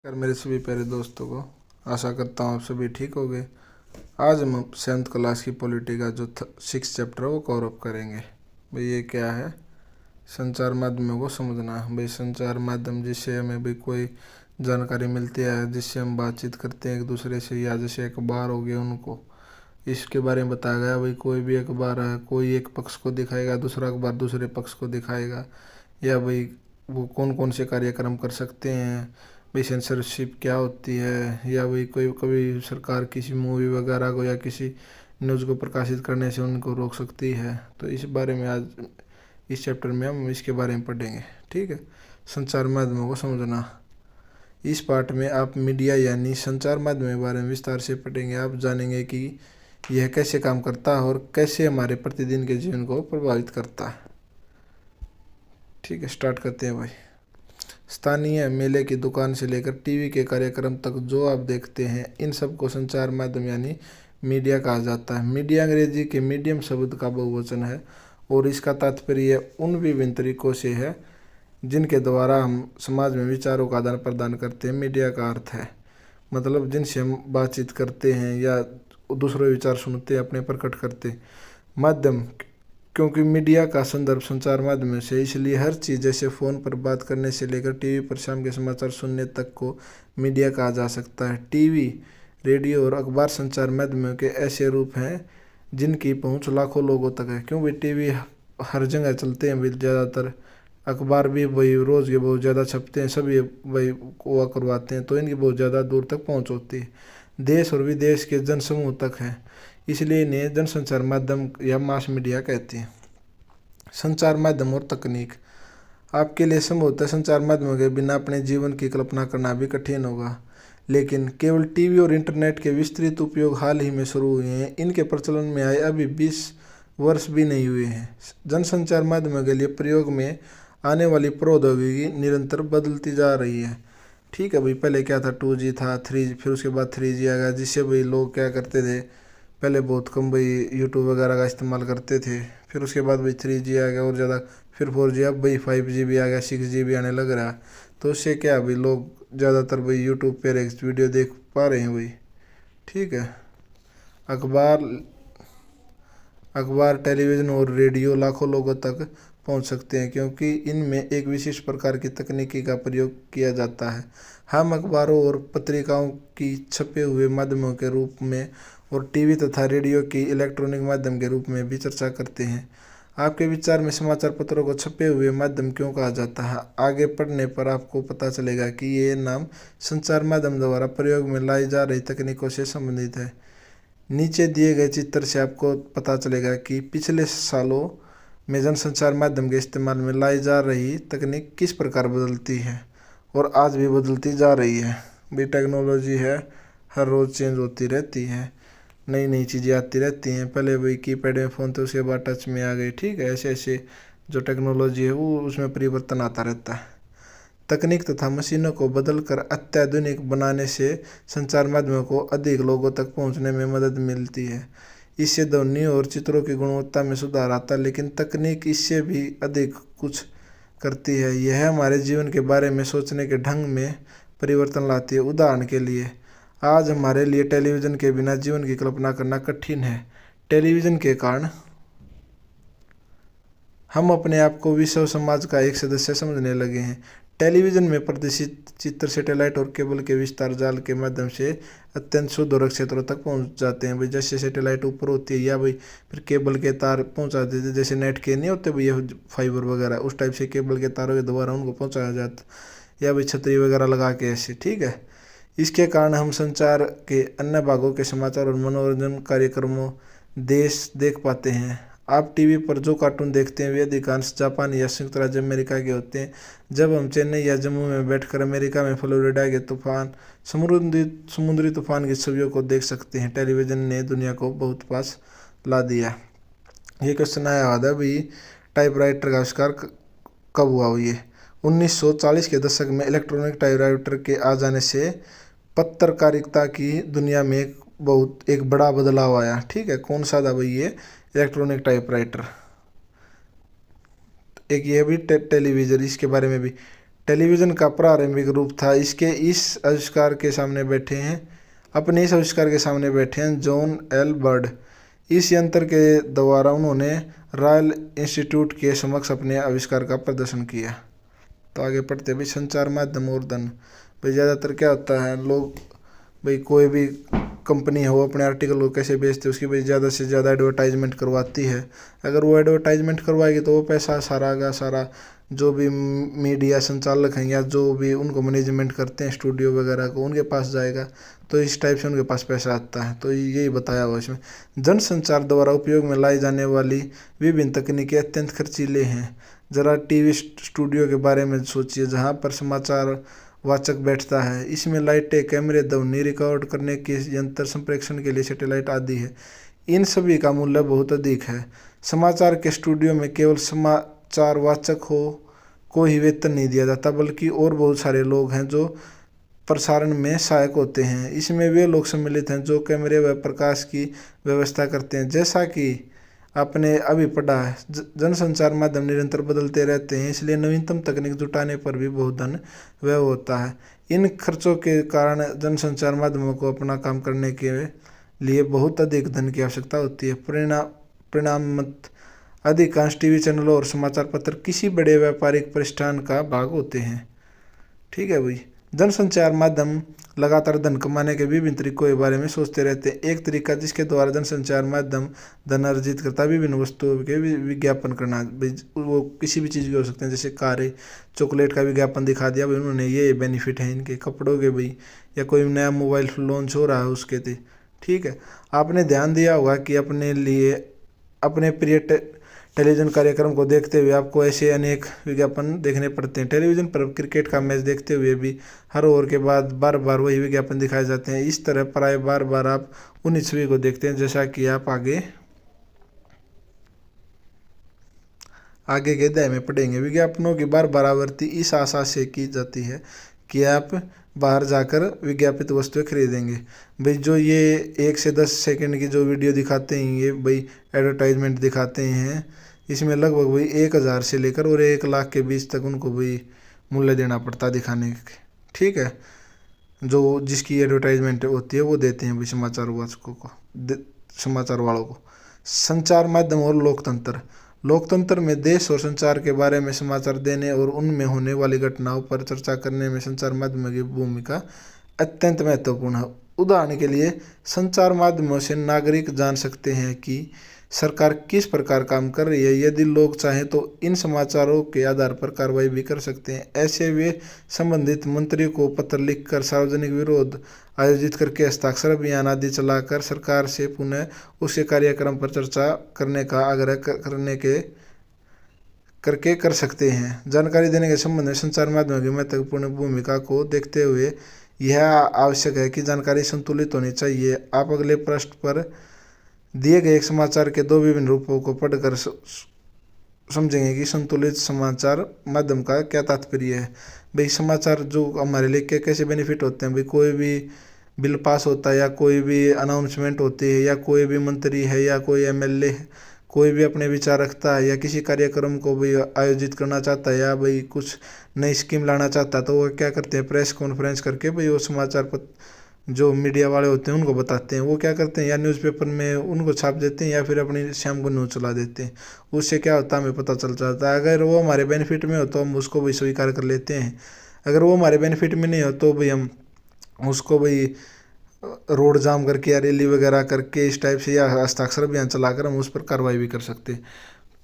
कर मेरे सभी प्यारे दोस्तों को आशा करता हूँ आप सभी ठीक हो गए। आज हम 7th क्लास की पॉलिटी का जो 6 चैप्टर है वो कवर अप करेंगे। भाई ये क्या है, संचार माध्यमों को समझना। भाई संचार माध्यम जिससे हमें भी कोई जानकारी मिलती है, जिससे हम बातचीत करते हैं एक दूसरे से, या जैसे अखबार हो गए उनको, इसके बारे में बताया गया। भाई कोई भी अखबार है, कोई एक पक्ष को दिखाएगा, दूसरा अखबार दूसरे पक्ष को दिखाएगा, या भाई वो कौन कौन से कार्यक्रम कर सकते हैं, भाई सेंसरशिप क्या होती है, या भाई कोई कभी सरकार किसी मूवी वगैरह को या किसी न्यूज़ को प्रकाशित करने से उनको रोक सकती है। तो इस बारे में आज इस चैप्टर में हम इसके बारे में पढ़ेंगे। ठीक है, संचार माध्यमों को समझना। इस पाठ में आप मीडिया यानी संचार माध्यम के बारे में विस्तार से पढ़ेंगे। आप जानेंगे कि यह कैसे काम करता है और कैसे हमारे प्रतिदिन के जीवन को प्रभावित करता है। ठीक है, स्टार्ट करते हैं भाई। स्थानीय मेले की दुकान से लेकर टीवी के कार्यक्रम तक जो आप देखते हैं, इन सब को संचार माध्यम यानी मीडिया कहा जाता है। मीडिया अंग्रेजी के मीडियम शब्द का बहुवचन है और इसका तात्पर्य उन विभिन्न तरीकों से है जिनके द्वारा हम समाज में विचारों का आदान प्रदान करते हैं। मीडिया का अर्थ है मतलब जिनसे हम बातचीत करते हैं या दूसरे विचार सुनते हैं, अपने प्रकट करते हैं। माध्यम क्योंकि मीडिया का संदर्भ संचार माध्यम से, इसलिए हर चीज़ जैसे फ़ोन पर बात करने से लेकर टीवी पर शाम के समाचार सुनने तक को मीडिया कहा जा सकता है। टीवी, रेडियो और अखबार संचार माध्यमों के ऐसे रूप हैं जिनकी पहुंच लाखों लोगों तक है। क्यों भाई, टीवी हर जगह चलते हैं भाई, ज़्यादातर अखबार भी वही रोज़ के बहुत ज़्यादा छपते हैं, सभी वही हुआ करवाते हैं, तो इनकी बहुत ज़्यादा दूर तक पहुँच होती है। देश और विदेश के जनसमूह तक है, इसलिए इन्हें जनसंचार माध्यम या मास मीडिया कहते हैं। संचार माध्यम और तकनीक। आपके लिए संभवतः संचार माध्यमों के बिना अपने जीवन की कल्पना करना भी कठिन होगा, लेकिन केवल टीवी और इंटरनेट के विस्तृत उपयोग हाल ही में शुरू हुए हैं। इनके प्रचलन में आए अभी 20 वर्ष भी नहीं हुए हैं। जनसंचार माध्यमों के लिए प्रयोग में आने वाली प्रौद्योगिकी निरंतर बदलती जा रही है। ठीक है भाई, पहले क्या था, 2G था, 3G, फिर उसके बाद 3G आ गया, जिससे भाई लोग क्या करते थे, पहले बहुत कम भाई यूट्यूब वगैरह का इस्तेमाल करते थे। फिर उसके बाद भाई 3G आ गया और ज़्यादा, फिर 4G, अब भाई 5G भी आ गया, 6G भी आने लग रहा है। तो उससे क्या भाई लोग ज़्यादातर भाई यूट्यूब पर एक वीडियो देख पा रहे हैं भाई। ठीक है, अखबार अखबार टेलीविज़न और रेडियो लाखों लोगों तक पहुंच सकते हैं क्योंकि इनमें एक विशिष्ट प्रकार की तकनीकी का प्रयोग किया जाता है। हम अखबारों और पत्रिकाओं की छपे हुए माध्यमों के रूप में और टीवी तथा रेडियो की इलेक्ट्रॉनिक माध्यम के रूप में भी चर्चा करते हैं। आपके विचार में समाचार पत्रों को छपे हुए माध्यम क्यों कहा जाता है? आगे पढ़ने पर आपको पता चलेगा कि ये नाम संचार माध्यम द्वारा प्रयोग में लाई जा रही तकनीकों से संबंधित है। नीचे दिए गए चित्र से आपको पता चलेगा कि पिछले सालों में जनसंचार माध्यम के इस्तेमाल में लाई जा रही तकनीक किस प्रकार बदलती है और आज भी बदलती जा रही है। भी टेक्नोलॉजी है, हर रोज़ चेंज होती रहती है, नई नई चीज़ें आती रहती हैं। पहले वही कीपैड में फ़ोन थे, उसके बाद टच में आ गई। ठीक है, ऐसे ऐसे जो टेक्नोलॉजी है वो उसमें परिवर्तन आता रहता है। तकनीक तथा मशीनों को बदलकर अत्याधुनिक बनाने से संचार माध्यमों को अधिक लोगों तक पहुंचने में मदद मिलती है। इससे ध्वनि और चित्रों की गुणवत्ता में सुधार आता है, लेकिन तकनीक इससे भी अधिक कुछ करती है। यह हमारे जीवन के बारे में सोचने के ढंग में परिवर्तन लाती है। उदाहरण के लिए, आज हमारे लिए टेलीविज़न के बिना जीवन की कल्पना करना कठिन है। टेलीविज़न के कारण हम अपने आप को विश्व समाज का एक सदस्य समझने लगे हैं। टेलीविज़न में प्रदर्शित चित्र सैटेलाइट और केबल के विस्तार जाल के माध्यम से अत्यंत सुदूर क्षेत्रों तक पहुंच जाते हैं। भाई जैसे सैटेलाइट ऊपर होती है या भाई फिर केबल के तार पहुंचा देते हैं, जैसे नेट के नहीं होते भैया फाइबर वगैरह, उस टाइप से केबल के तारों के द्वारा उनको पहुंचाया जाता, या भाई छतरी वगैरह लगा के ऐसे। ठीक है, इसके कारण हम संचार के अन्य भागों के समाचार और मनोरंजन कार्यक्रमों देश देख पाते हैं। आप टीवी पर जो कार्टून देखते हैं वे अधिकांश जापान या संयुक्त राज्य अमेरिका के होते हैं। जब हम चेन्नई या जम्मू में बैठकर अमेरिका में फ्लोरिडा के तूफान, समुद्री तूफान की छवियों को देख सकते हैं। टेलीविज़न ने दुनिया को बहुत पास ला दिया। ये क्वेश्चन आया हुआ था भाई, टाइपराइटर का आविष्कार कब हुआ हुई है? 1940 के दशक में इलेक्ट्रॉनिक टाइपराइटर के आ जाने से पत्रकारिता की दुनिया में एक बड़ा बदलाव आया। ठीक है, कौन सा था भाई ये इलेक्ट्रॉनिक टाइपराइटर? एक ये भी टेलीविज़न, इसके बारे में भी टेलीविज़न का प्रारंभिक रूप था। इसके इस आविष्कार के सामने बैठे हैं जॉन एल बर्ड। इस यंत्र के द्वारा उन्होंने रॉयल इंस्टीट्यूट के समक्ष अपने आविष्कार का प्रदर्शन किया। तो आगे पढ़ते भाई, संचार माध्यम और धन। भाई ज़्यादातर क्या होता है, लोग भाई कोई भी कंपनी हो अपने आर्टिकल को कैसे बेचते हैं, उसकी भाई ज़्यादा से ज़्यादा एडवर्टाइजमेंट करवाती है। अगर वो एडवर्टाइजमेंट करवाएगी तो वो पैसा सारा का सारा जो भी मीडिया संचालक हैं या जो भी उनको मैनेजमेंट करते हैं स्टूडियो वगैरह को, उनके पास जाएगा। तो इस टाइप से उनके पास पैसा आता है। तो यही बताया हुआ इसमें। जनसंचार द्वारा उपयोग में लाई जाने वाली विभिन्न तकनीकें अत्यंत खर्चीले हैं। जरा टीवी स्टूडियो के बारे में सोचिए, जहाँ पर समाचार वाचक बैठता है। इसमें लाइटें, कैमरे, ध्वनि रिकॉर्ड करने के यंत्र, संप्रेषण के लिए सैटेलाइट आदि है। इन सभी का मूल्य बहुत अधिक है। समाचार के स्टूडियो में केवल समाचार वाचक को ही वेतन नहीं दिया जाता, बल्कि और बहुत सारे लोग हैं जो प्रसारण में सहायक होते हैं। इसमें वे लोग सम्मिलित हैं जो कैमरे व प्रकाश की व्यवस्था करते हैं। जैसा कि आपने अभी पढ़ा है, जनसंचार माध्यम निरंतर बदलते रहते हैं, इसलिए नवीनतम तकनीक जुटाने पर भी बहुत धन व्यय होता है। इन खर्चों के कारण जनसंचार माध्यमों को अपना काम करने के लिए बहुत अधिक धन की आवश्यकता होती है। परिणामत अधिकांश टीवी चैनलों और समाचार पत्र किसी बड़े व्यापारिक प्रतिष्ठान का भाग होते हैं। ठीक है भाई। जनसंचार माध्यम लगातार धन कमाने के विभिन्न तरीकों के बारे में सोचते रहते हैं। एक तरीका जिसके द्वारा जनसंचार माध्यम धन अर्जित करता है, विभिन्न वस्तुओं के विज्ञापन करना। वो किसी भी चीज़ के हो सकते हैं, जैसे कारें, चॉकलेट का विज्ञापन दिखा दिया भाई उन्होंने, ये बेनिफिट है इनके। कपड़ों के भाई, या कोई नया मोबाइल लॉन्च हो रहा है उसके थे। ठीक है। आपने ध्यान दिया होगा कि अपने प्रिय टेलीविज़न कार्यक्रम को देखते हुए आपको ऐसे अनेक विज्ञापन देखने पड़ते हैं। टेलीविज़न पर क्रिकेट का मैच देखते हुए भी हर ओवर के बाद बार बार वही विज्ञापन दिखाए जाते हैं। इस तरह प्राय बार बार आप उन्हीं छवि को देखते हैं, जैसा कि आप आगे के अध्याय में पढ़ेंगे। विज्ञापनों की बार बार आवृत्ति इस आशा से की जाती है कि आप बाहर जाकर विज्ञापित वस्तुएं खरीदेंगे। भाई जो ये 1 से 10 सेकंड की जो वीडियो दिखाते हैं, ये भाई एडवर्टाइजमेंट दिखाते हैं, इसमें लगभग भाई 1000 से लेकर और 1 लाख के बीच तक उनको भाई मूल्य देना पड़ता है दिखाने के। ठीक है। जो जिसकी एडवर्टाइजमेंट होती है वो देते हैं भाई समाचार वाचकों को, समाचार वालों को। संचार माध्यम और लोकतंत्र में देश और संचार के बारे में समाचार देने और उनमें होने वाली घटनाओं पर चर्चा करने में संचार माध्यमों की भूमिका अत्यंत महत्वपूर्ण है। उदाहरण के लिए, संचार माध्यमों से नागरिक जान सकते हैं कि सरकार किस प्रकार काम कर रही है। यदि लोग चाहें तो इन समाचारों के आधार पर कार्रवाई भी कर सकते हैं। ऐसे वे संबंधित मंत्री को पत्र लिखकर, सार्वजनिक विरोध आयोजित करके, हस्ताक्षर अभियान आदि चलाकर सरकार से पुनः उसके कार्यक्रम पर चर्चा करने का आग्रह करके कर सकते हैं। जानकारी देने के संबंध में संचार माध्यमों की महत्वपूर्ण भूमिका को देखते हुए यह आवश्यक है कि जानकारी संतुलित होनी चाहिए। आप अगले पृष्ठ पर दिए गए एक समाचार के 2 विभिन्न रूपों को पढ़कर समझेंगे कि संतुलित समाचार माध्यम का क्या तात्पर्य है। भाई समाचार जो हमारे लिए कैसे बेनिफिट होते हैं, भाई कोई भी बिल पास होता है या कोई भी अनाउंसमेंट होती है या कोई भी मंत्री है या कोई एमएलए है, कोई भी अपने विचार रखता है या किसी कार्यक्रम को भी आयोजित करना चाहता है या भाई कुछ नई स्कीम लाना चाहता है, तो वो क्या करते हैं, प्रेस कॉन्फ्रेंस करके भाई वो समाचार जो मीडिया वाले होते हैं उनको बताते हैं। वो क्या करते हैं, या न्यूज़पेपर में उनको छाप देते हैं या फिर अपनी शाम को न्यूज़ चला देते हैं। उससे क्या होता है, हमें पता चल जाता है। अगर वो हमारे बेनिफिट में हो तो हम उसको भी स्वीकार कर लेते हैं, अगर वो हमारे बेनिफिट में नहीं हो तो भाई हम उसको भाई रोड जाम करके या रैली वगैरह करके इस टाइप से या हस्ताक्षर अभियान चलाकर हम उस पर कार्रवाई भी कर सकते हैं।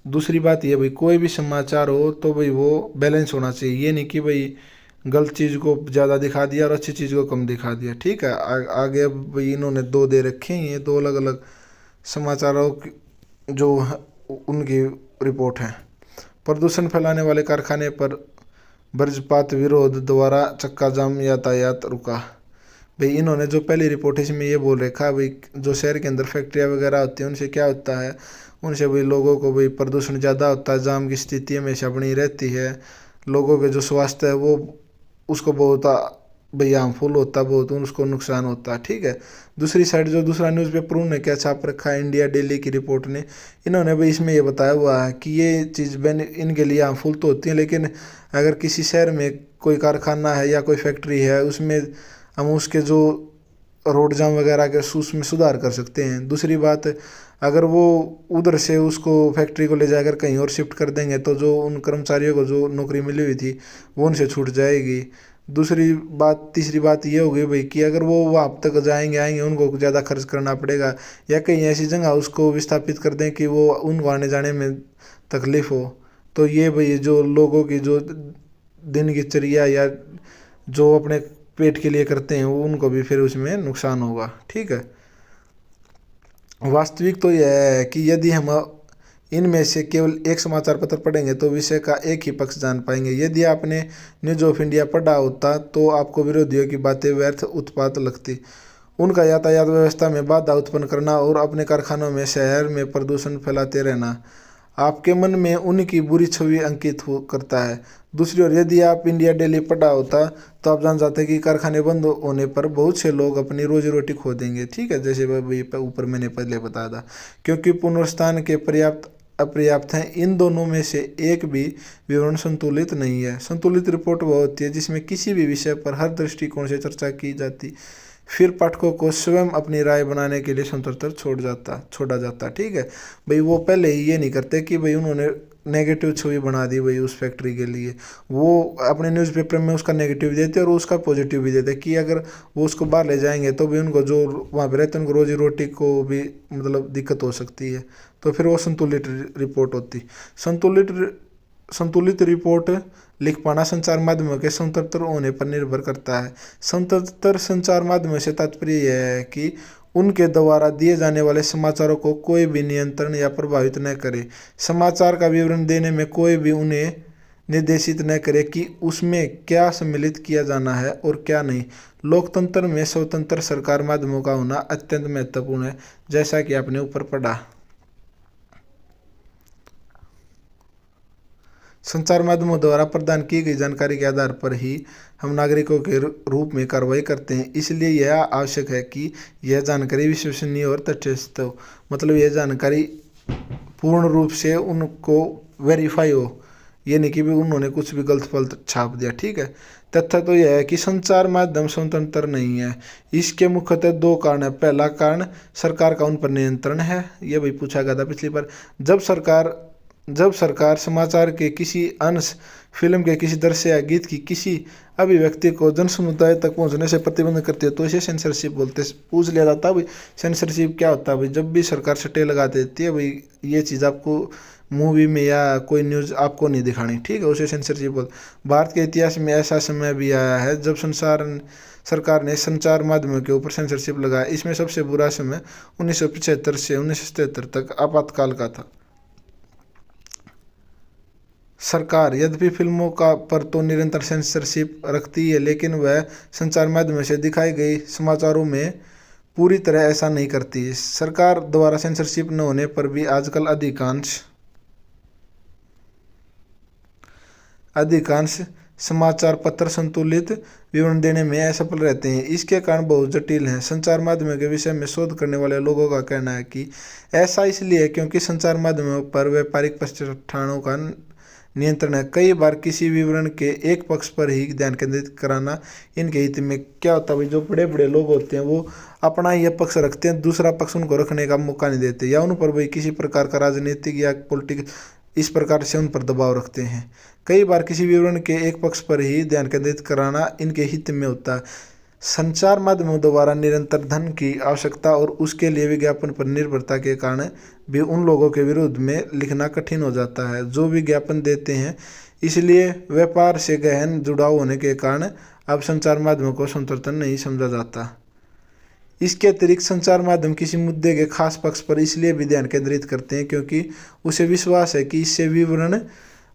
दूसरी बात ये भाई कोई भी समाचार हो तो भाई वो बैलेंस होना चाहिए। ये नहीं कि भाई गलत चीज़ को ज़्यादा दिखा दिया और अच्छी चीज़ को कम दिखा दिया। ठीक है। आगे अब भाई इन्होंने 2 दे रखे हैं, ये 2 अलग अलग समाचारों की जो उनकी रिपोर्ट है। प्रदूषण फैलाने वाले कारखाने पर वज्रपात विरोध द्वारा चक्का जाम, यातायात रुका। भाई इन्होंने जो पहली रिपोर्ट है इसमें ये बोल रखा भाई जो शहर के अंदर फैक्ट्रियाँ वगैरह होती हैं उनसे क्या होता है, उनसे भाई लोगों को भाई प्रदूषण ज़्यादा होता है, जाम की स्थिति हमेशा बनी रहती है, लोगों के जो स्वास्थ्य है वो उसको भाई हार्मफुल होता बहुत, उसको नुकसान होता। ठीक है, दूसरी साइड जो दूसरा न्यूज़पेपर उन्होंने क्या छाप रखा है, इंडिया डेली की रिपोर्ट ने, इन्होंने भाई इसमें ये बताया हुआ है कि ये चीज़ इनके लिए हार्मफुल तो होती है, लेकिन अगर किसी शहर में कोई कारखाना है या कोई फैक्ट्री है, उसमें हम उसके जो रोड जाम वगैरह के उसमें सुधार कर सकते हैं। दूसरी बात, अगर वो उधर से उसको फैक्ट्री को ले जाकर कहीं और शिफ्ट कर देंगे तो जो उन कर्मचारियों को जो नौकरी मिली हुई थी वो उनसे छूट जाएगी। दूसरी बात, तीसरी बात ये होगी भाई कि अगर वो वहाँ तक जाएंगे आएंगे, उनको ज़्यादा खर्च करना पड़ेगा, या कहीं ऐसी जगह उसको विस्थापित कर दें कि वो उनको आने जाने में तकलीफ़ हो, तो ये भाई जो लोगों की जो दिन की चर्या या जो अपने पेट के लिए करते हैं वो उनको भी फिर उसमें नुकसान होगा। ठीक है, वास्तविक तो यह है कि यदि हम इनमें से केवल एक समाचार पत्र पढ़ेंगे तो विषय का एक ही पक्ष जान पाएंगे। यदि आपने न्यूज़ ऑफ इंडिया पढ़ा होता तो आपको विरोधियों की बातें व्यर्थ उत्पात लगती। उनका यातायात व्यवस्था में बाधा उत्पन्न करना और अपने कारखानों में शहर में प्रदूषण फैलाते रहना आपके मन में उनकी बुरी छवि अंकित हो करता है। दूसरी ओर यदि आप इंडिया डेली पढ़ा होता तो आप जान जाते कि कारखाने बंद होने पर बहुत से लोग अपनी रोजी रोटी खो देंगे। ठीक है, जैसे ऊपर मैंने पहले बताया था, क्योंकि पुनरुत्थान के पर्याप्त अपर्याप्त हैं। इन दोनों में से एक भी विवरण संतुलित नहीं है। संतुलित रिपोर्ट वह होती है जिसमें किसी भी विषय पर हर दृष्टिकोण से चर्चा की जाती, फिर पाठकों को स्वयं अपनी राय बनाने के लिए स्वतंत्र छोड़ा जाता। ठीक है भाई, वो पहले ही ये नहीं करते कि भाई उन्होंने नेगेटिव छवि बना दी भाई उस फैक्ट्री के लिए, वो अपने न्यूज़पेपर में उसका नेगेटिव भी देते और उसका पॉजिटिव भी देते कि अगर वो उसको बाहर ले जाएंगे तो भी उनको जो वहाँ पे रहते हैं उनको रोजी रोटी को भी मतलब दिक्कत हो सकती है। तो फिर वो संतुलित रिपोर्ट होती। संतुलित रिपोर्ट लिख पाना संचार माध्यमों के स्वतंत्र होने पर निर्भर करता है। स्वतंत्र संचार माध्यमों से तात्पर्य यह है कि उनके द्वारा दिए जाने वाले समाचारों को कोई भी नियंत्रण या प्रभावित न करे। समाचार का विवरण देने में कोई भी उन्हें निर्देशित न करे कि उसमें क्या सम्मिलित किया जाना है और क्या नहीं। लोकतंत्र में स्वतंत्र सरकार माध्यमों का होना अत्यंत महत्वपूर्ण है, जैसा कि आपने ऊपर पढ़ा। संचार माध्यमों द्वारा प्रदान की गई जानकारी के आधार पर ही हम नागरिकों के रूप में कार्रवाई करते हैं। इसलिए यह आवश्यक है कि यह जानकारी विश्वसनीय और तटस्थ हो, मतलब यह जानकारी पूर्ण रूप से उनको वेरीफाई हो, ये नहीं कि भी उन्होंने कुछ भी गलत फलत छाप दिया। ठीक है, तथ्य तो यह है कि संचार माध्यम स्वतंत्र नहीं है। इसके मुख्यतः दो कारण है। पहला कारण सरकार का उन पर नियंत्रण है, यह भी पूछा गया था पिछली बार। जब सरकार समाचार के किसी अंश, फिल्म के किसी दृश्य या गीत की किसी अभिव्यक्ति को जन समुदाय तक पहुंचने से प्रतिबंध करती है तो इसे सेंसरशिप बोलते हैं। पूछ लिया जाता है भाई सेंसरशिप क्या होता है। भाई जब भी सरकार स्टे लगा देती है भाई ये चीज़ आपको मूवी में या कोई न्यूज़ आपको नहीं दिखानी, ठीक है, उसे सेंसरशिप बोल। भारत के इतिहास में ऐसा समय भी आया है जब सरकार ने संचार माध्यमों के ऊपर सेंसरशिप लगाया। इसमें सबसे बुरा समय 1975 से 1977 तक आपातकाल का था। सरकार यद्यपि फिल्मों का पर तो निरंतर सेंसरशिप रखती है, लेकिन वह संचार माध्यमों से दिखाई गई समाचारों में पूरी तरह ऐसा नहीं करती। सरकार द्वारा सेंसरशिप न होने पर भी आजकल अधिकांश समाचार पत्र संतुलित विवरण देने में असफल रहते हैं। इसके कारण बहुत जटिल हैं। संचार माध्यमों के विषय में शोध करने वाले लोगों का कहना है कि ऐसा इसलिए है क्योंकि संचार माध्यमों पर व्यापारिक प्रतिष्ठानों का नियंत्रण है। कई बार किसी विवरण के एक पक्ष पर ही ध्यान केंद्रित कराना इनके हित में। क्या होता है भाई, जो बड़े बड़े लोग होते हैं वो अपना यह पक्ष रखते हैं, दूसरा पक्ष उनको रखने का मौका नहीं देते, या उन पर भाई किसी प्रकार का राजनीतिक या पॉलिटिक्स इस प्रकार से उन पर दबाव रखते हैं। कई बार किसी विवरण के एक पक्ष पर ही ध्यान केंद्रित कराना इनके हित में होता है। संचार माध्यमों द्वारा निरंतर धन की आवश्यकता और उसके लिए विज्ञापन पर निर्भरता के कारण भी उन लोगों के विरुद्ध में लिखना कठिन हो जाता है जो विज्ञापन देते हैं। इसलिए व्यापार से गहन जुड़ाव होने के कारण अब संचार माध्यमों को स्वतंत्र नहीं समझा जाता। इसके अतिरिक्त संचार माध्यम किसी मुद्दे के खास पक्ष पर इसलिए भी ध्यान केंद्रित करते हैं क्योंकि उसे विश्वास है कि इससे विवरण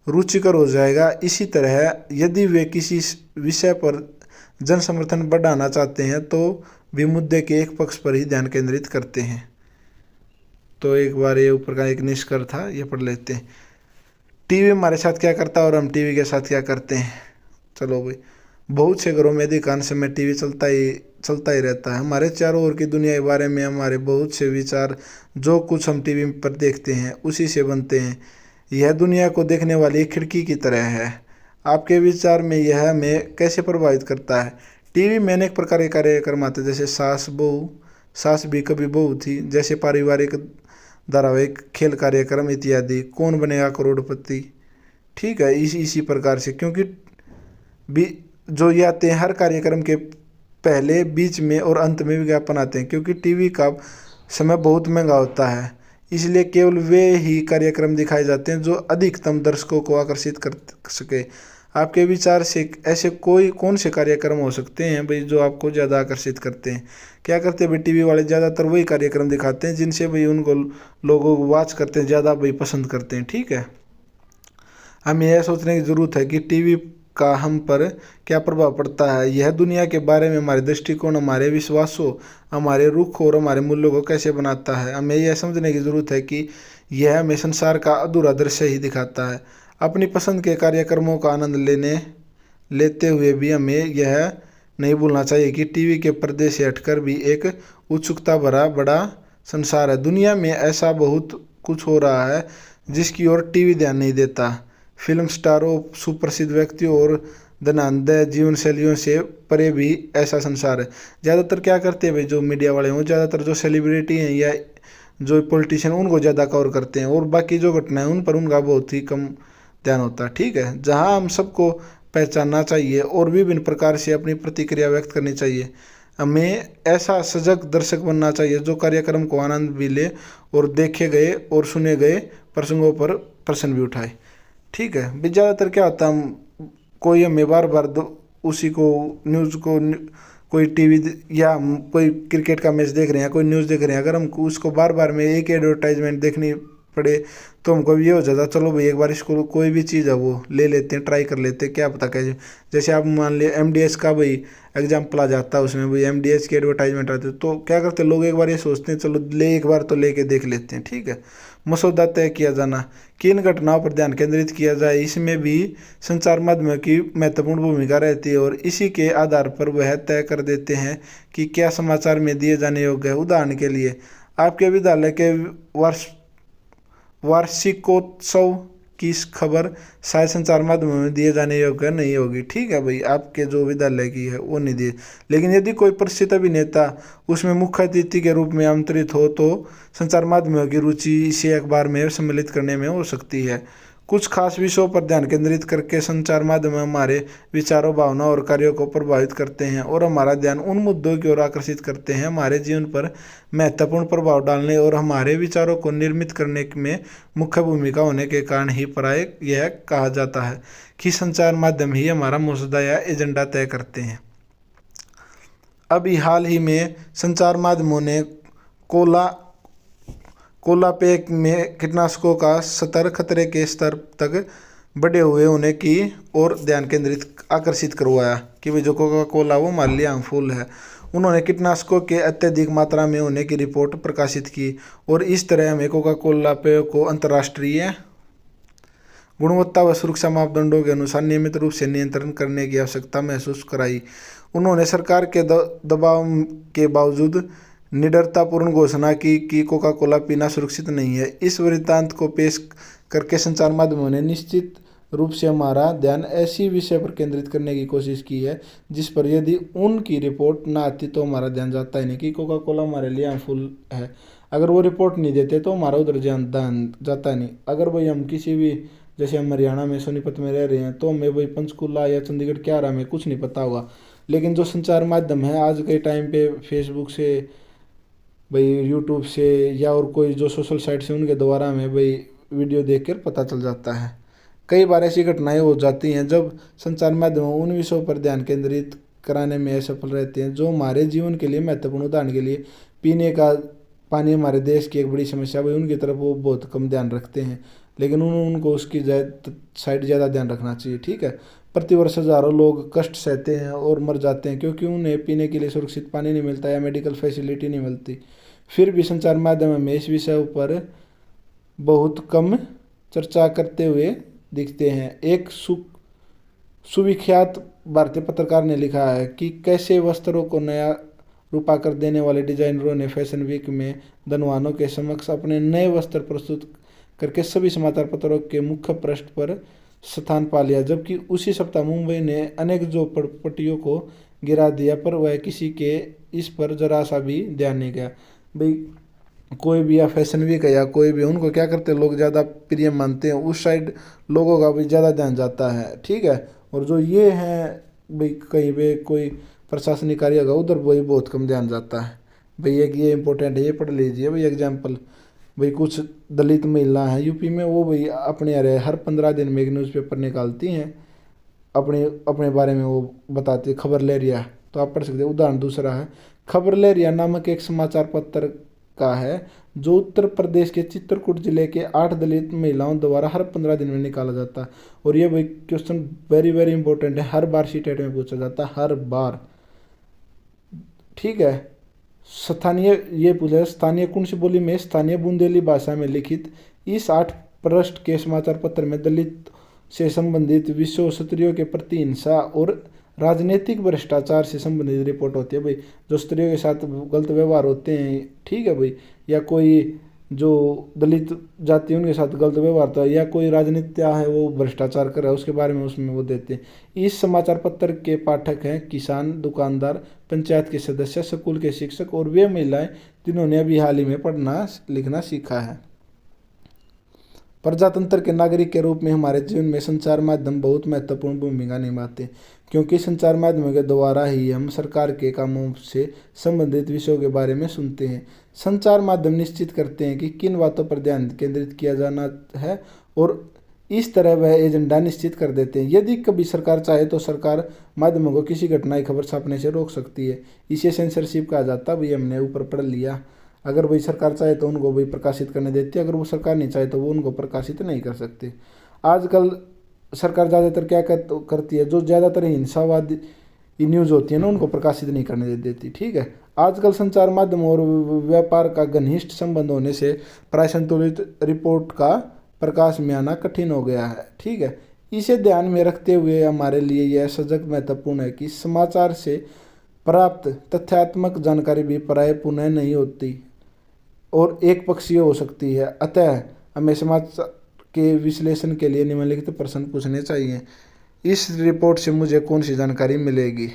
रुचिकर हो जाएगा। इसी तरह यदि वे किसी विषय पर जन समर्थन बढ़ाना चाहते हैं तो भी मुद्दे के एक पक्ष पर ही ध्यान केंद्रित करते हैं। तो एक बार ये ऊपर का एक निष्कर्ष था, ये पढ़ लेते हैं। टीवी हमारे साथ क्या करता है और हम टीवी के साथ क्या करते हैं। चलो भाई, बहुत से घरों में अधिकांश समय टीवी चलता ही रहता है। हमारे चारों ओर की दुनिया के बारे में हमारे बहुत से विचार जो कुछ हम टीवी पर देखते हैं उसी से बनते हैं। यह दुनिया को देखने वाली एक खिड़की की तरह है। आपके विचार में यह हमें कैसे प्रभावित करता है? टीवी में अनेक प्रकार के कार्यक्रम आते हैं, जैसे सास भी कभी बहू थी, जैसे पारिवारिक धारावाहिक, खेल कार्यक्रम इत्यादि, कौन बनेगा करोड़पति। ठीक है, इसी प्रकार से, क्योंकि भी जो ये आते हैं हर कार्यक्रम के पहले, बीच में और अंत में विज्ञापन आते हैं, क्योंकि टीवी का समय बहुत महंगा होता है, इसलिए केवल वे ही कार्यक्रम दिखाए जाते हैं जो अधिकतम दर्शकों को आकर्षित कर सके। आपके विचार से ऐसे कौन से कार्यक्रम हो सकते हैं भाई जो आपको ज़्यादा आकर्षित करते हैं? क्या करते हैं भाई, टीवी वाले ज़्यादातर वही कार्यक्रम दिखाते हैं जिनसे भाई उनको लोगों को वॉच करते हैं, ज़्यादा भाई पसंद करते हैं। ठीक है, हमें यह सोचने की ज़रूरत है कि टीवी का हम पर क्या प्रभाव पड़ता है। यह दुनिया के बारे में हमारे दृष्टिकोण, हमारे विश्वासों, हमारे रुख और हमारे मूल्यों को कैसे बनाता है। हमें यह समझने की ज़रूरत है कि यह हमें संसार का अधूरा दृश्य ही दिखाता है। अपनी पसंद के कार्यक्रमों का आनंद लेते हुए भी हमें यह नहीं भूलना चाहिए कि टीवी के पर्दे से हटकर भी एक उत्सुकता भरा बड़ा संसार है। दुनिया में ऐसा बहुत कुछ हो रहा है जिसकी ओर टीवी ध्यान नहीं देता। फिल्म स्टारों, सुप्रसिद्ध व्यक्तियों और धनाढ्य जीवन शैलियों से परे भी ऐसा संसार है। ज़्यादातर क्या करते हैं भाई, जो मीडिया वाले हों, ज़्यादातर जो सेलिब्रिटी हैं या जो पॉलिटिशियन, उनको ज़्यादा कवर करते हैं, और बाकी जो घटनाएं उन पर उनका बहुत ही कम ध्यान होता है। ठीक है, जहां हम सबको पहचानना चाहिए और विभिन्न प्रकार से अपनी प्रतिक्रिया व्यक्त करनी चाहिए। हमें ऐसा सजग दर्शक बनना चाहिए जो कार्यक्रम को आनंद भी ले और देखे गए और सुने गए प्रसंगों पर प्रश्न भी उठाए। ठीक है, भी ज़्यादातर क्या होता है, हम कोई हमें बार बार उसी को न्यूज़ को कोई टीवी या कोई क्रिकेट का मैच देख रहे हैं, कोई न्यूज़ देख रहे हैं, अगर हमको उसको बार बार में एक एडवर्टाइजमेंट देखनी पड़े तो हमको ये हो जाता, चलो भाई एक बार इसको कोई भी चीज़ है वो ले लेते हैं, ट्राई कर लेते हैं, क्या पता कैसे। जैसे आप मान लिया MDH का भाई एग्जाम्पल आ जाता है, उसमें भाई MDH की एडवर्टाइजमेंट आती है, तो क्या करते हैं लोग, एक बार ये सोचते हैं चलो एक बार तो लेके देख लेते हैं। ठीक है, मसौदा तय किया जाना, किन घटनाओं पर ध्यान केंद्रित किया जाए, इसमें भी संचार माध्यमों की महत्वपूर्ण भूमिका रहती है और इसी के आधार पर वह तय कर देते हैं कि क्या समाचार में दिए जाने योग्य है। उदाहरण के लिए, आपके विद्यालय के वार्षिकोत्सव की खबर शायद संचार माध्यमों में दिए जाने योग्य नहीं होगी। ठीक है भाई, आपके जो विद्यालय की है वो नहीं दिए, लेकिन यदि कोई प्रसिद्ध अभिनेता उसमें मुख्य अतिथि के रूप में आमंत्रित हो तो संचार माध्यमों की रुचि इसे अखबार में सम्मिलित करने में हो सकती है। कुछ खास विषयों पर ध्यान केंद्रित करके संचार माध्यम हमारे विचारों, भावनाओं और कार्यों को प्रभावित करते हैं और हमारा ध्यान उन मुद्दों की ओर आकर्षित करते हैं हमारे जीवन पर महत्वपूर्ण प्रभाव डालने और हमारे विचारों को निर्मित करने में मुख्य भूमिका होने के कारण ही प्राय यह कहा जाता है कि संचार माध्यम ही हमारा मसौदा या एजेंडा तय करते हैं। अभी हाल ही में संचार माध्यमों ने कोला पे में कीटनाशकों का स्तर खतरे के स्तर तक बढ़े हुए होने की ओर ध्यान आकर्षित करवाया कि भाई जो कोका कोला वो मान लिया हार्मफुल है। उन्होंने कीटनाशकों के अत्यधिक मात्रा में होने की रिपोर्ट प्रकाशित की और इस तरह हमें कोका कोला पेय को अंतर्राष्ट्रीय गुणवत्ता व सुरक्षा मापदंडों के अनुसार नियमित रूप से नियंत्रण करने की आवश्यकता महसूस कराई। उन्होंने सरकार के दबाव के बावजूद निडरतापूर्ण घोषणा की कि कोका कोला पीना सुरक्षित नहीं है। इस वृत्तांत को पेश करके संचार माध्यमों ने निश्चित रूप से हमारा ध्यान ऐसी विषय पर केंद्रित करने की कोशिश की है जिस पर यदि उनकी रिपोर्ट ना आती तो हमारा ध्यान जाता ही नहीं कि कोका कोला हमारे लिए हार्मफुल है। अगर वो रिपोर्ट नहीं देते तो हमारा उधर ध्यान जाता नहीं। अगर भाई हम किसी भी, जैसे हम हरियाणा में सोनीपत में रह रहे हैं तो हमें भाई पंचकूला या चंडीगढ़ क्या रहा हमें कुछ नहीं पता होगा, लेकिन जो संचार माध्यम है आज के टाइम पे फेसबुक से भाई, यूट्यूब से या और कोई जो सोशल साइट से उनके द्वारा हमें भाई वीडियो देखकर पता चल जाता है। कई बार ऐसी घटनाएं हो जाती हैं जब संचार माध्यम उन विषयों पर ध्यान केंद्रित कराने में असफल रहते हैं जो हमारे जीवन के लिए महत्वपूर्ण। उदाहरण के लिए पीने का पानी हमारे देश की एक बड़ी समस्या, भाई उनकी तरफ वो बहुत कम ध्यान रखते हैं, लेकिन उनको उसकी साइड ज़्यादा ध्यान रखना चाहिए। ठीक है, प्रतिवर्ष हज़ारों लोग कष्ट सहते हैं और मर जाते हैं क्योंकि उन्हें पीने के लिए सुरक्षित पानी नहीं मिलता या मेडिकल फैसिलिटी नहीं मिलती। फिर भी संचार माध्यम में इस विषय पर बहुत कम चर्चा करते हुए दिखते हैं। एक सुविख्यात भारतीय पत्रकार ने लिखा है कि कैसे वस्त्रों को नया रूपा कर देने वाले डिजाइनरों ने फैशन वीक में धनवानों के समक्ष अपने नए वस्त्र प्रस्तुत करके सभी समाचार पत्रों के मुख्य पृष्ठ पर स्थान पा लिया, जबकि उसी सप्ताह मुंबई ने अनेक झोपड़पट्टियों को गिरा दिया, पर वह किसी के इस पर जरा सा भी ध्यान नहीं गया। भाई कोई भी या फैशन वीक है या कोई भी, उनको क्या करते हैं लोग ज़्यादा प्रिय मानते हैं, उस साइड लोगों का भी ज़्यादा ध्यान जाता है, ठीक है। और जो ये हैं भाई कहीं पे कोई प्रशासनिक कार्य होगा उधर वही बहुत कम ध्यान जाता है। भाई एक ये इंपॉर्टेंट है, ये पढ़ लीजिए भाई एग्जाम्पल। भाई कुछ दलित महिला हैं यूपी में, वो भाई अपने अरे हर 15 दिन में एक न्यूज़पेपर निकालती हैं, अपने अपने बारे में वो बताती है, खबर लहरिया, तो आप पढ़ सकते हैं। उदाहरण दूसरा है, खबर लहरिया नामक एक समाचार पत्र का है जो उत्तर प्रदेश के चित्रकूट जिले के 8 दलित महिलाओं द्वारा हर 15 दिन में निकाला जाता है। और ये भाई क्वेश्चन वेरी वेरी इंपॉर्टेंट है, हर बार सीटेट में पूछा जाता है, हर बार, ठीक है। स्थानीय ये पूछा, स्थानीय कुंश बोली में स्थानीय बुंदेली भाषा में लिखित इस 8 पृष्ठ के समाचार पत्र में दलित से संबंधित विषयों, स्त्रियों के प्रति हिंसा और राजनीतिक भ्रष्टाचार से संबंधित रिपोर्ट होती है। भाई जो स्त्रियों के साथ गलत व्यवहार होते हैं, ठीक है भाई, या कोई जो दलित जाति उनके साथ गलत व्यवहार होता है, या कोई राजनीतिया है वो भ्रष्टाचार कर रहा है, उसके बारे में उसमें वो देते हैं। इस समाचार पत्र के पाठक हैं किसान, दुकानदार, पंचायत के सदस्य, स्कूल के शिक्षक और वे महिलाएं जिन्होंने अभी हाल ही में पढ़ना लिखना सीखा है। प्रजातंत्र के नागरिक के रूप में हमारे जीवन में संचार माध्यम बहुत महत्वपूर्ण भूमिका निभाते हैं, क्योंकि संचार माध्यमों के द्वारा ही हम सरकार के कामों से संबंधित विषयों के बारे में सुनते हैं। संचार माध्यम निश्चित करते हैं कि किन बातों पर ध्यान केंद्रित किया जाना है और इस तरह वह एजेंडा निश्चित कर देते हैं। यदि कभी सरकार चाहे तो सरकार माध्यमों को किसी घटना की खबर छापने से रोक सकती है, इसे सेंसरशिप कहा जाता है। भाई हमने ऊपर पढ़ लिया, अगर भाई सरकार चाहे तो उनको भाई प्रकाशित करने देती है, अगर वो सरकार नहीं चाहे तो वो उनको प्रकाशित नहीं कर सकते। आजकल सरकार ज़्यादातर क्या करती है, जो ज़्यादातर हिंसावादी न्यूज़ होती है ना उनको प्रकाशित नहीं करने देती, ठीक है। आजकल संचार माध्यम और व्यापार का घनिष्ठ संबंध होने से प्राय संतुलित रिपोर्ट का प्रकाश में आना कठिन हो गया है, ठीक है। इसे ध्यान में रखते हुए हमारे लिए यह सजग महत्वपूर्ण है कि समाचार से प्राप्त तथ्यात्मक जानकारी भी प्राय पुनः नहीं होती और एक पक्षीय हो सकती है। अतः हमें समाचार के विश्लेषण के लिए निम्नलिखित प्रश्न पूछने चाहिए। इस रिपोर्ट से मुझे कौन सी जानकारी मिलेगी?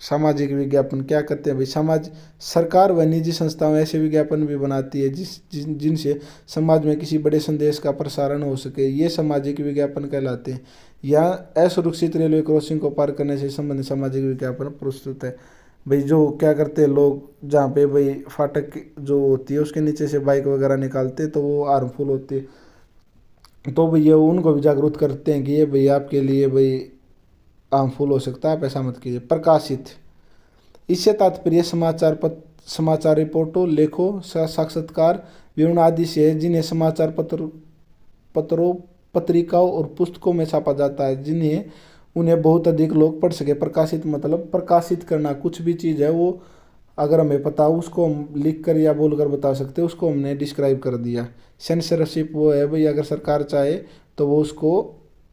सामाजिक विज्ञापन क्या करते हैं भाई? सरकार व निजी संस्थाएं ऐसे विज्ञापन भी बनाती है जिनसे समाज में किसी बड़े संदेश का प्रसारण हो सके, ये सामाजिक विज्ञापन कहलाते हैं। या असुरक्षित रेलवे क्रॉसिंग को पार करने से संबंधित सामाजिक विज्ञापन प्रस्तुत है। भाई जो क्या करते हैं लोग, जहाँ पे भाई फाटक जो होती है उसके नीचे से बाइक वगैरह निकालते तो वो हार्मफुल होती है, तो भैया उनको भी जागरूक करते हैं कि ये भाई आपके लिए भाई हार्मफुल हो सकता है, आप ऐसा मत कीजिए। प्रकाशित, इससे तात्पर्य समाचार रिपोर्टों, लेखों, साक्षात्कार, विवरण आदि से जिन्हें समाचार पत्रों, पत्रिकाओं और पुस्तकों में छापा जाता है, जिन्हें उन्हें बहुत अधिक लोग पढ़ सके। प्रकाशित मतलब प्रकाशित करना, कुछ भी चीज़ है वो अगर हमें पता हो उसको हम लिख कर या बोल कर बता सकते हैं, उसको हमने डिस्क्राइब कर दिया। सेंसरशिप वो है भाई अगर सरकार चाहे तो वो उसको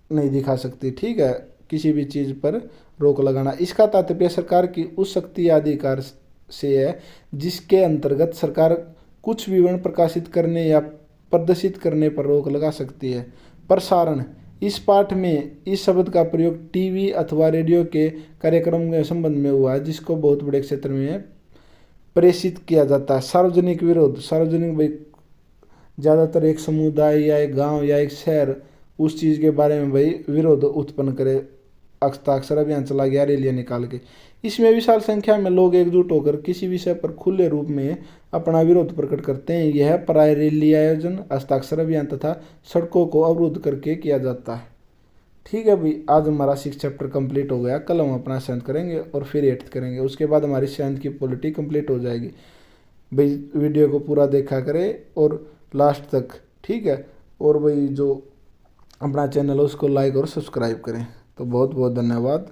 नहीं दिखा सकती, ठीक है, किसी भी चीज़ पर रोक लगाना। इसका तात्पर्य सरकार की उस शक्ति या अधिकार से है जिसके अंतर्गत सरकार कुछ विवरण प्रकाशित करने या प्रदर्शित करने पर रोक लगा सकती है। प्रसारण, इस पाठ में इस शब्द का प्रयोग टीवी अथवा रेडियो के कार्यक्रम के संबंध में हुआ है जिसको बहुत बड़े क्षेत्र में प्रेषित किया जाता है। सार्वजनिक विरोध, सार्वजनिक भाई ज़्यादातर एक समुदाय या एक गांव या एक शहर उस चीज़ के बारे में भाई विरोध उत्पन्न करे, हस्ताक्षर अभियान चला गया, रैलियाँ निकाल के। इसमें विशाल संख्या में लोग एकजुट होकर किसी विषय पर खुले रूप में अपना विरोध प्रकट करते हैं। यह प्राय रैली आयोजन, हस्ताक्षर अभियान तथा सड़कों को अवरुद्ध करके किया जाता है। ठीक है भाई, आज हमारा 6 चैप्टर कंप्लीट हो गया। कल हम अपना 7th करेंगे और फिर 8th करेंगे, उसके बाद हमारी 7th की पॉलिटी कंप्लीट हो जाएगी। भाई वीडियो को पूरा देखा करें और लास्ट तक, ठीक है। और भाई जो अपना चैनल है उसको लाइक और सब्सक्राइब करें। तो बहुत बहुत धन्यवाद।